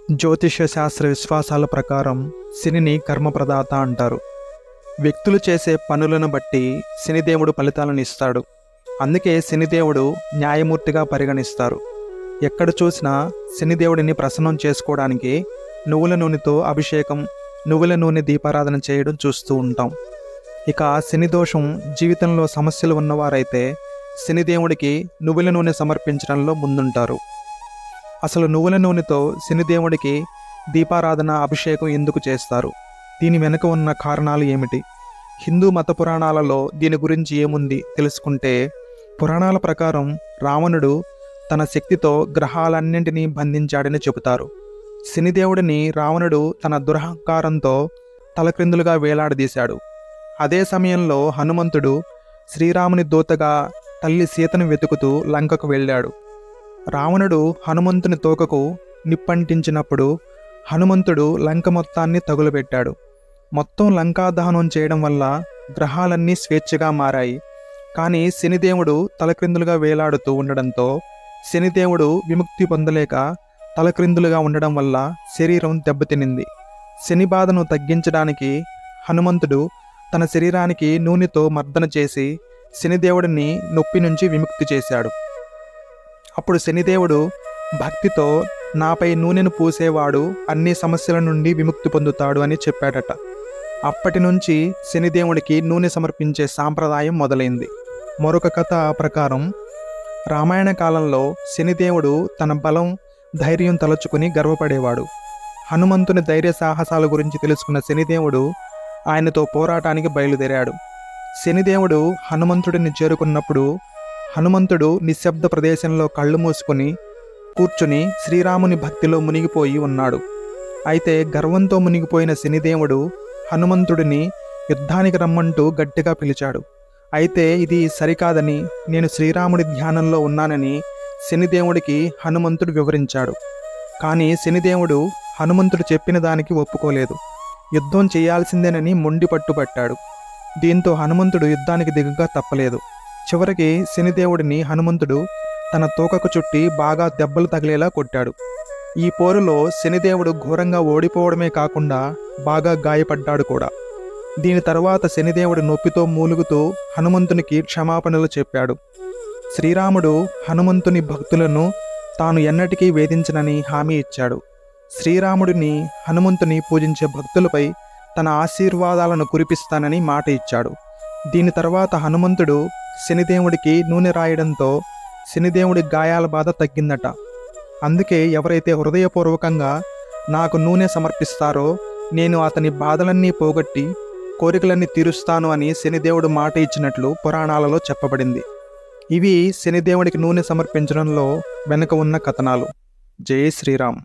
జ్యోతిష్య శాస్త్ర విశ్వాసాల ప్రకారం శనిని కర్మప్రదాత అంటారు. వ్యక్తులు చేసే పనులను బట్టి శనిదేవుడు ఫలితాలను ఇస్తాడు. అందుకే శనిదేవుడు న్యాయమూర్తిగా పరిగణిస్తారు. ఎక్కడ చూసినా శనిదేవుడిని ప్రసన్నం చేసుకోవడానికి నువ్వుల నూనెతో అభిషేకం, నువ్వుల నూనె దీపారాధన చేయడం చూస్తూ ఉంటాం. ఇక శని దోషం జీవితంలో సమస్యలు ఉన్నవారైతే శనిదేవుడికి నువ్వుల నూనె సమర్పించడంలో ముందుంటారు. అసలు నువ్వుల నూనెతో శనిదేవుడికి దీపారాధన, అభిషేకం ఎందుకు చేస్తారు? దీని వెనుక ఉన్న కారణాలు ఏమిటి? హిందూ మత పురాణాలలో దీని గురించి ఏముంది తెలుసుకుంటే, పురాణాల ప్రకారం రావణుడు తన శక్తితో గ్రహాలన్నింటినీ బంధించాడని చెబుతారు. శనిదేవుడిని రావణుడు తన దురహంకారంతో తలక్రిందులుగా వేలాడదీశాడు. అదే సమయంలో హనుమంతుడు శ్రీరాముని దూతగా తల్లి సీతను వెతుకుతూ లంకకు వెళ్ళాడు. రావణుడు హనుమంతుని తోకకు నిప్పంటించినప్పుడు హనుమంతుడు లంక మొత్తాన్ని తగులబెట్టాడు. మొత్తం లంకా దహనం చేయడం వల్ల గ్రహాలన్నీ స్వేచ్ఛగా మారాయి. కానీ శనిదేవుడు తలక్రిందులుగా వేలాడుతూ ఉండడంతో శనిదేవుడు విముక్తి పొందలేక తలక్రిందులుగా ఉండడం వల్ల శరీరం దెబ్బతినింది. శని బాధను తగ్గించడానికి హనుమంతుడు తన శరీరానికి నూనెతో మర్దన చేసి శనిదేవుడిని నొప్పి నుంచి విముక్తి చేశాడు. అప్పుడు శనిదేవుడు భక్తితో నాపై నూనెను పూసేవాడు అన్ని సమస్యల నుండి విముక్తి పొందుతాడు అని చెప్పాడట. అప్పటి నుంచి శనిదేవుడికి నూనె సమర్పించే సాంప్రదాయం మొదలైంది. మరొక కథ ప్రకారం రామాయణ కాలంలో శనిదేవుడు తన బలం, ధైర్యం తలుచుకుని గర్వపడేవాడు. హనుమంతుని ధైర్య సాహసాల గురించి తెలుసుకున్న శనిదేవుడు ఆయనతో పోరాటానికి బయలుదేరాడు. శనిదేవుడు హనుమంతుడిని చేరుకున్నప్పుడు హనుమంతుడు నిశ్శబ్ద ప్రదేశంలో కళ్ళు మూసుకొని కూర్చుని శ్రీరాముని భక్తిలో మునిగిపోయి ఉన్నాడు. అయితే గర్వంతో మునిగిపోయిన శనిదేవుడు హనుమంతుడిని యుద్ధానికి రమ్మంటూ గట్టిగా పిలిచాడు. అయితే ఇది సరికాదని, నేను శ్రీరాముడి ధ్యానంలో ఉన్నానని శనిదేవుడికి హనుమంతుడు వివరించాడు. కానీ శనిదేవుడు హనుమంతుడు చెప్పిన దానికి ఒప్పుకోలేదు. యుద్ధం చేయాల్సిందేనని మొండి పట్టుబట్టాడు. దీంతో హనుమంతుడు యుద్ధానికి దిగగా తప్పలేదు. చివరికి శనిదేవుడిని హనుమంతుడు తన తోకకు చుట్టి బాగా దెబ్బలు తగిలేలా కొట్టాడు. ఈ పోరులో శనిదేవుడు ఘోరంగా ఓడిపోవడమే కాకుండా బాగా గాయపడ్డాడు కూడా. దీని తర్వాత శనిదేవుడు నొప్పితో మూలుగుతూ హనుమంతునికి క్షమాపణలు చెప్పాడు. శ్రీరాముడు హనుమంతుని భక్తులను తాను ఎన్నటికీ వేధించనని హామీ ఇచ్చాడు. శ్రీరాముడిని, హనుమంతుని పూజించే భక్తులపై తన ఆశీర్వాదాలను కురిపిస్తానని మాట ఇచ్చాడు. దీని తర్వాత హనుమంతుడు శనిదేవుడికి నూనె రాయడంతో శనిదేవుడి గాయాల బాధ తగ్గిందట. అందుకే ఎవరైతే హృదయపూర్వకంగా నాకు నూనె సమర్పిస్తారో నేను అతని బాధలన్నీ పోగొట్టి కోరికలన్నీ తీరుస్తాను అని శనిదేవుడు మాట ఇచ్చినట్లు పురాణాలలో చెప్పబడింది. ఇవి శనిదేవుడికి నూనె సమర్పించడంలో వెనుక ఉన్న కథనాలు. జై శ్రీరామ్.